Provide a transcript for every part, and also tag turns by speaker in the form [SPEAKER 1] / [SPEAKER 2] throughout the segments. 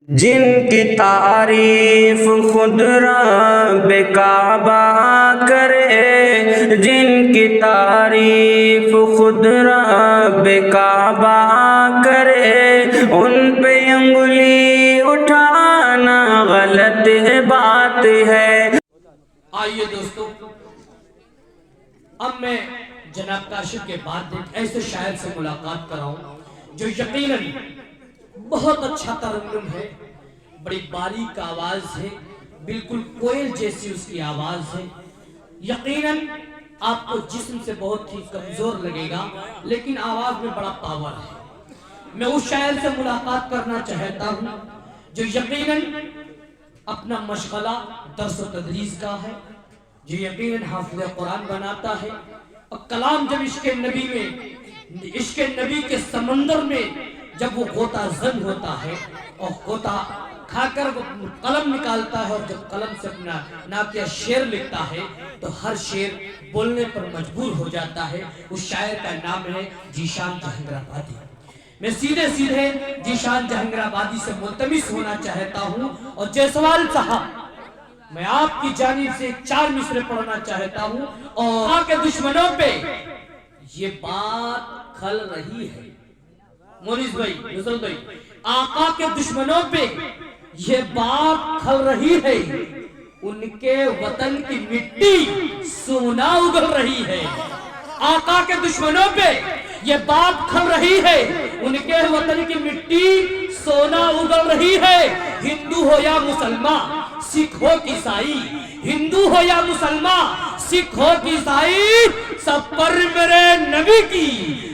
[SPEAKER 1] जिनकी तारीफ खुद रब काबा करे, जिनकी तारीफ खुद रब काबा करे, उन पे अंगुली उठाना गलत बात है।
[SPEAKER 2] आइए दोस्तों, अब मैं जनाब काशिफ के बाद एक ऐसे शायर से मुलाकात कराऊं जो यकीनन बहुत अच्छा तरन्नुम है, बड़ी बारीक आवाज है, बिल्कुल कोयल जैसी उसकी आवाज है। यकीनन आपको जिस्म से बहुत ही कमजोर लगेगा, लेकिन आवाज में बड़ा पावर है। मैं उस शायर से मुलाकात करना चाहता हूं जो यकीनन अपना मशगला दर्स व तदरीस का है, जो यकीनन हाफिज़ कुरान बनाता है। और कलाम जब इश्क़ नबी में, इश्क़ नबी के समंदर में जब वो गोता जन होता है और गोता खाकर वो कलम निकालता है, और जब कलम से अपना नाकिया शेर लिखता है तो हर शेर बोलने पर मजबूर हो जाता है। उस शायर का नाम है जीशान जहांगीराबादी। मैं सीधे सीधे जीशान जहांगीराबादी से मुल्तमिस होना चाहता हूँ, और जायसवाल साहब मैं आपकी जानिब से 4 मिसरे पढ़ना चाहता हूँ। और आपके दुश्मनों पे ये बात खल रही है, मोरिस भाई, नुसरत भाई, आका के दुश्मनों पे ये बात खल रही है, उनके वतन की मिट्टी सोना उगल रही है। आका के दुश्मनों पे ये बात खल रही है, उनके वतन की मिट्टी सोना उगल रही है। हिंदू हो या मुसलमान, सिख हो कि ईसाई, हिंदू हो या मुसलमान, सिख हो कि ईसाई, सब पर मेरे नबी की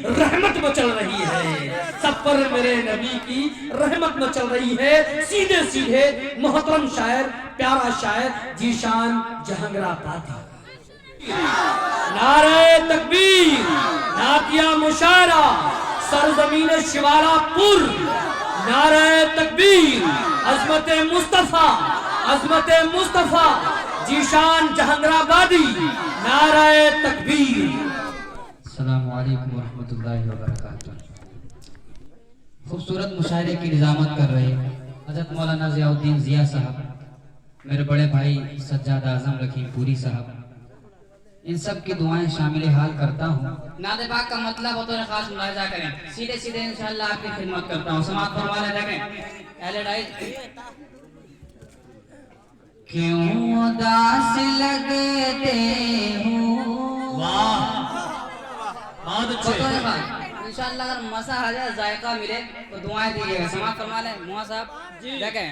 [SPEAKER 2] रहमत मचल रही है, सब पर मेरे नबी की रहमत मचल रही है। सीधे सीधे मोहतरम शायर, प्यारा शायर जीशान जहांगीराबादी। नारे तकबीर, नातिया मुशारा, सरजमीन शिवालापुर, नारे तकबीर, अजमत मुस्तफा, अजमत मुस्तफा, जीशान जहांगीराबादी, नारे तकबीर।
[SPEAKER 3] अस्सलामु अलैकुम वरहमतुल्लाहि वबरकातुहू। खूबसूरत मुशायरे की निज़ामत कर रहे हज़रत मौलाना ज़ियाउद्दीन ज़िया साहब, मेरे बड़े भाई सज्जाद आज़म लखीमपुरी साहब, इन सब की दुआएं शामिल हाल करता हूँ। नादे पाक का मतलब हो तो खास मुलाहिजा करें, सीधे सीधे इंशाअल्लाह आपकी खिदमत करता हूँ। समाअत फरमाने देखें। क्यों उदास लगते हो, इंशाअल्लाह अगर मसा आ जाए, जायका मिले तो दुआएं दीजिएगा। समाअत फरमा लें मुआ साहब, देखें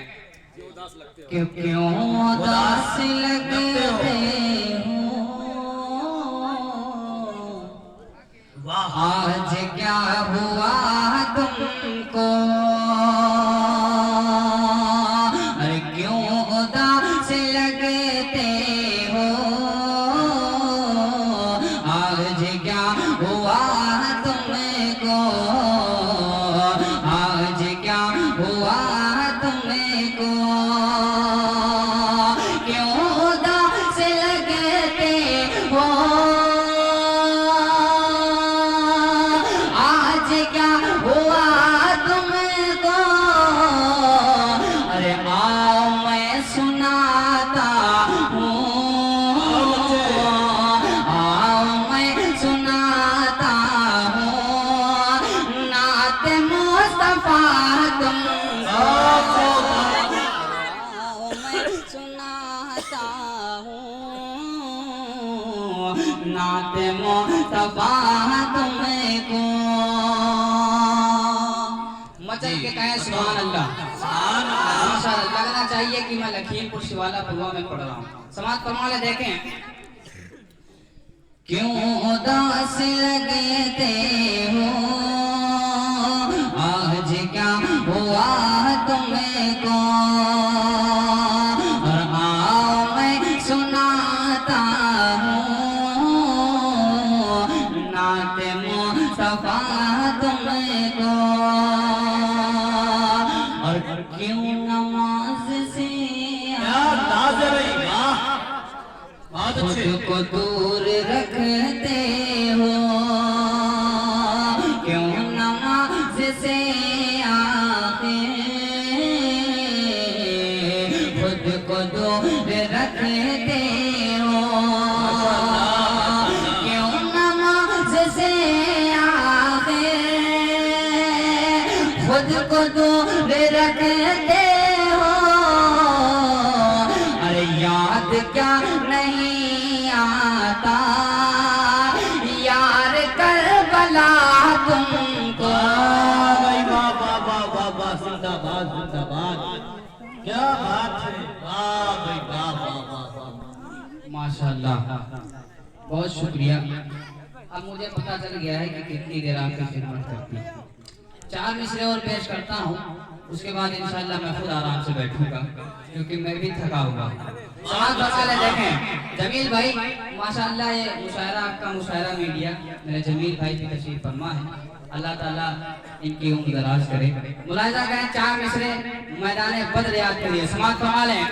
[SPEAKER 3] क्यों उदास लगते हो, आज क्या हुआ तुमको, अरे क्यों उदास लगते हो, आज क्या हुआ तुमको, आज क्या हुआ तुमको, क्यों उदास लगते हो, आज क्या हुआ तुमको, अरे आओ मैं सुनाता हूँ, आओ मैं सुनाता हूँ, नात मुस्तफा तुमको, आओ मैं सुनाता हूँ, नात मुस्तफा तुमको। मचल के कहें सुभान अल्लाह। माशाअल्लाह, लगना चाहिए कि मैं लखीमपुर शिवालापुर में पढ़ रहा हूँ। समाअत फरमा ले देखें। क्यों उदास लगते हो, आज क्या हुआ तुमको, और आओ मैं सुनाता हूँ, नात मुस्तफा तुमको, और क्यों नमाज से खुद को दूर रखते हो, क्यों नमाज से आके खुद को दूर रखते हो, क्यों नमाज से आखिर खुद को दूर रखते हो। अरे याद क्या नहीं आता यार करबला तुमको।
[SPEAKER 2] जिंदाबाद जिंदाबाद, क्या बात है, वाह भाई वाह वाह वाह वाह,
[SPEAKER 3] माशाल्लाह, बहुत शुक्रिया। अब मुझे पता चल गया है कि कितनी देर आपकी खिदमत करती है। 4 मिसरे और पेश करता हूँ, उसके बाद इंशाल्लाह मैं खुद आराम से बैठूंगा क्योंकि मैं भी थका हुआ। समाज वाले देखें जमील भाई माशाल्लाह, ये मुशायरा आपका मुशायरा मीडिया मेरे जमील भाई की तशरीफ फरमा है, अल्लाह ताला इनकी उम्र दराज करे। मुलाहिजा करें 4 मिसरे मैदान बद्र याद करिए, समाज फरमा लें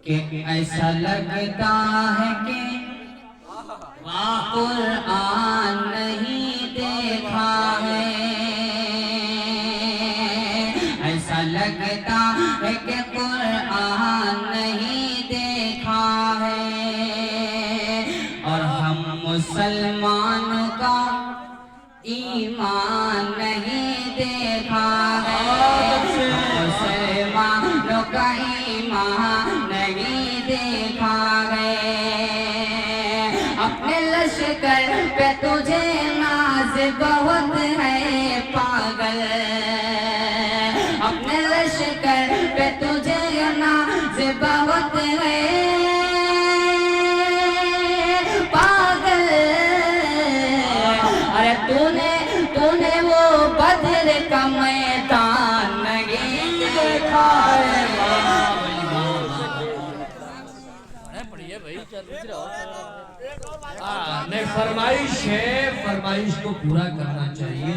[SPEAKER 3] कि ऐसा लगता है कि कुरान नहीं देखा है, ऐसा लगता है कि कुरान नहीं देखा है, और हम मुसलमानों का ईमान नहीं देखा है, मुसलमानों का ईमान नहीं देखा है। अपने लश्कर पे तुझे नाज बहुत है पागल, अपने लश्कर पे तुझे नाज बहुत है पागल। अरे तूने वो बद्र का मैदान नहीं देखा है।
[SPEAKER 2] नहीं, फरमाइश है, फरमाइश को पूरा करना चाहिए।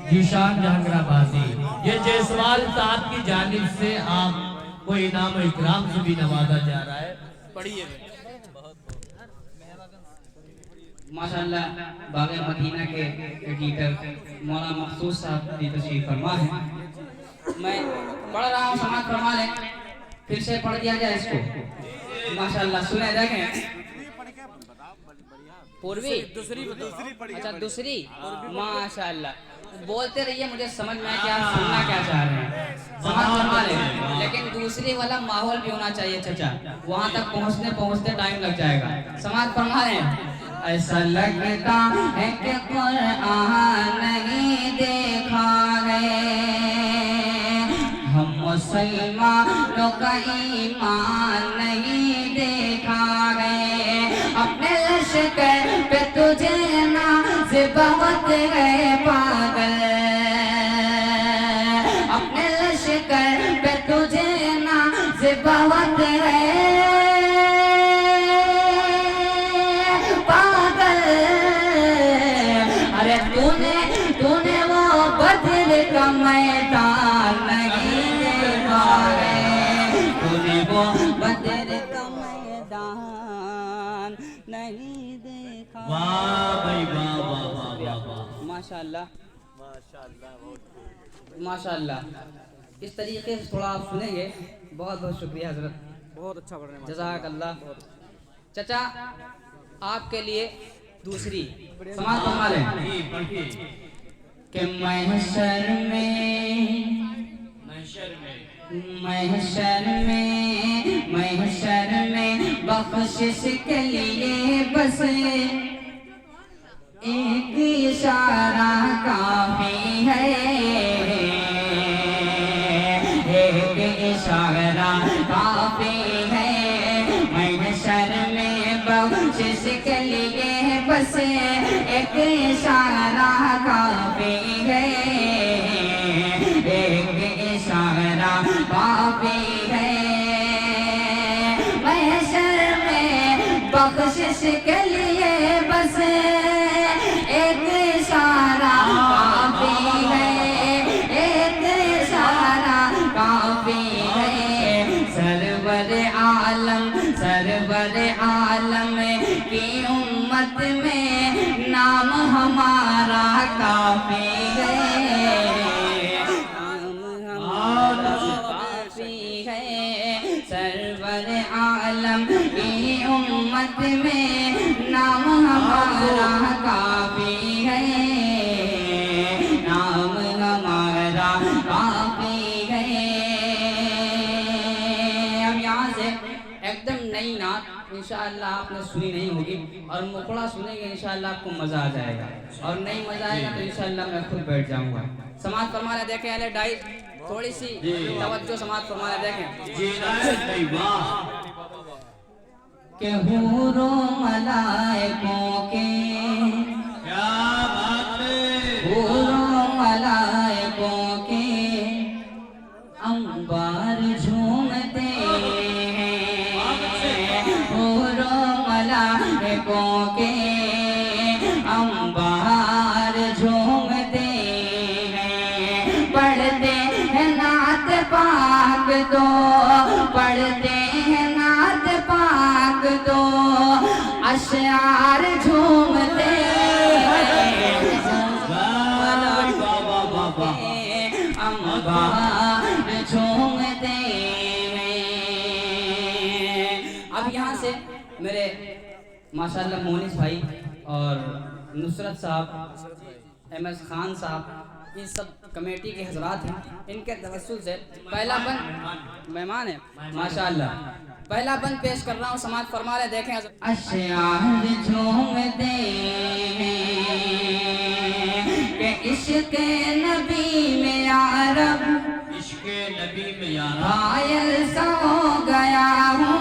[SPEAKER 2] जीशान जहांगीराबादी, ये जयसवाल साहब की जानिब से आपको इनाम इकराम से भी नवाजा जा रहा है, पढ़िए।
[SPEAKER 3] माशाल्लाह बागे मदीना के एडिटर मौलाना मखसूस साहब की तशरीफ फरमा है। मैं पढ़ रहा हूँ, समाज फरमा लें, फिर से पढ़ दिया जाए इसको। माशाल्लाह सुने देखें।
[SPEAKER 4] पूर्वी दूसरी अच्छा दूसरी माशाल्लाह बोलते रहिए, मुझे समझ में आया कि आप सुनना क्या चाह रहे हैं। समझ फरमा लें, लेकिन दूसरी वाला माहौल भी होना चाहिए चाचा, वहाँ तक पहुँचते टाइम लग जाएगा। समाज फरमा लें। ऐसा लगता है कि कुरान नहीं देखा है, हम मुसलमानों का ईमान नहीं देखा है। अपने लश्कर पे तुझे नाज बहुत है पागल, अपने लश्कर पे तुझे नाज बहुत है पागल। अरे तूने वो बद्र का मैदान नहीं देखा है, तूने वो बद्र का मैदान नहीं देखा।
[SPEAKER 2] वाह भाई वाह वाह वाह वाह वाह,
[SPEAKER 4] माशाल्लाह माशाल्लाह। इस तरीके से थोड़ा आप सुनेंगे। बहुत बहुत शुक्रिया हजरत, बहुत अच्छा पढ़ रहे हैं, जज़ाकल्लाह। चाचा आपके लिए दूसरी समाज फरमा लें कि महशर में बख्शिश के लिए बस एक इशारा काफी है, एक इशारा काफी है। महशर में बख्शिश के लिए बस एक इशारा काफी है, एक इशारा काफी है। महशर में बख्शिश के लिए बस एक इशारा काफी है, एक इशारा काफी है। सरवर आलम की उम्मत में नाम हमारा काफी है, नाम हमारा काफी है। वसल्लम की उम्मत में नाम हमारा काफी है, नाम हमारा काफी है। अब यहाँ से एकदम नई नात इंशाअल्लाह आपने सुनी नहीं होगी और मुखड़ा सुनेंगे इंशाअल्लाह आपको मजा आ जाएगा, और नहीं मजा आएगा तो इंशाअल्लाह मैं खुद बैठ जाऊंगा। समाज फरमाने देखें अले डाई थोड़ी सी तवज्जो समाज फरमाने देखें के हूरों मलाइकों के
[SPEAKER 2] क्या बात है,
[SPEAKER 4] हूरों मलाइकों के अंबार झूमते हैं, हूरों मलाइकों के अंबार झूमते हैं। पढ़ते हैं नात पाक तो, पढ़ते हैं नात पाक तो अशआर झूमते अंबार झूमते हैं। अब यहाँ से मेरे माशाल्लाह मोनिस भाई और नुसरत साहब, एमएस खान साहब, इन सब कमेटी के हजरात हैं, इनके तवस्सुल से पहला बंद मेहमान है माशाल्लाह, पहला बंद पेश कर रहा हूँ। समाज फरमा रहे देखें अशआर झूमते हैं कि इश्क़ नबी में यारब,
[SPEAKER 2] इश्क़ नबी में यार
[SPEAKER 4] घायल सा हो गया हूँ,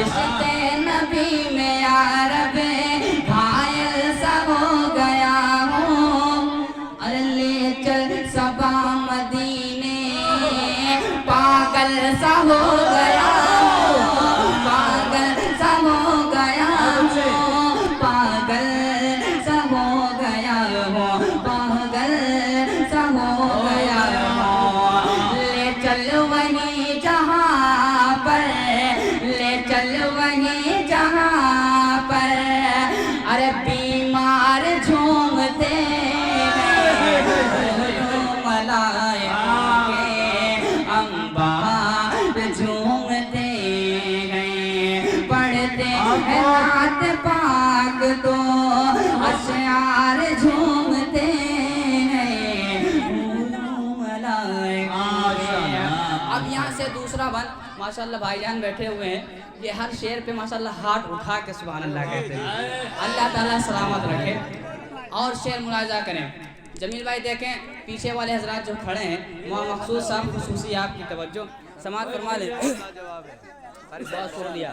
[SPEAKER 4] इश्क़ नबी में यारब घायल सा हो गया हूँ। अरे ले चल सबा मदीने पागल सा हो गया हूँ, पागल सा हो गया हूँ, पागल सा हो गया हूँ, पागल सा हो गया हूँ। ले चल वहीं जहाँ पर, ले चल वहीं जहाँ पर अरे बीमार झूमते मलाइकों के अंबार झूमते हैं। पढ़ते हैं नात पाक तो अशआर झूमते हैं। अब यहाँ से दूसरा बंद माशाल्लाह भाईजान बैठे हुए हैं, ये हर शेर पे माशाल्लाह हाथ उठा के सुभान अल्लाह कहते हैं। अल्लाह ताला सलामत रखे। और शेर मुलाजा करें। जमील भाई देखें पीछे वाले हजरात जो खड़े हैं, वहाँ मखसूस साहब खुसूसी आपकी तवज्जो समाज फरमा ले। बहुत शुक्रिया।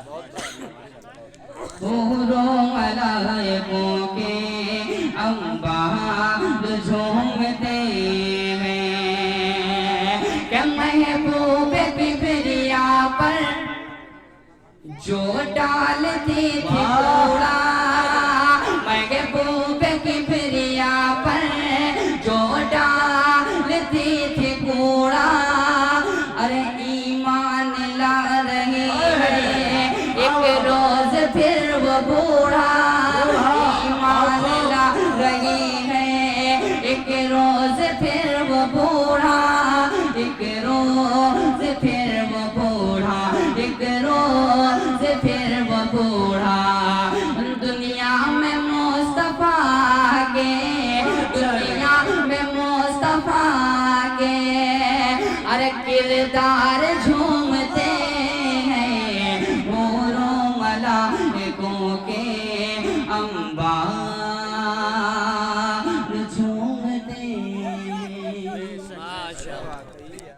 [SPEAKER 4] हूरों मलाइकों के अंबार झूमते हैं कि महबूब बिबरिया पर जो डालती थी कूड़ा, महबूब बिबरिया पर जो डालती थी कूड़ा। अरे ईमान ला रही है एक रोज फिर वो बूढ़ा, ईमान ला रही है एक रोज फिर वो बूढ़ा, एक रोज फिर वो बूढ़ा, एक रोज फिर वो बूढ़ा। दुनिया में मुस्तफा के, दुनिया में मुस्तफा के अरे किरदार झूमते हैं। हूरों मलाइकों के अंबार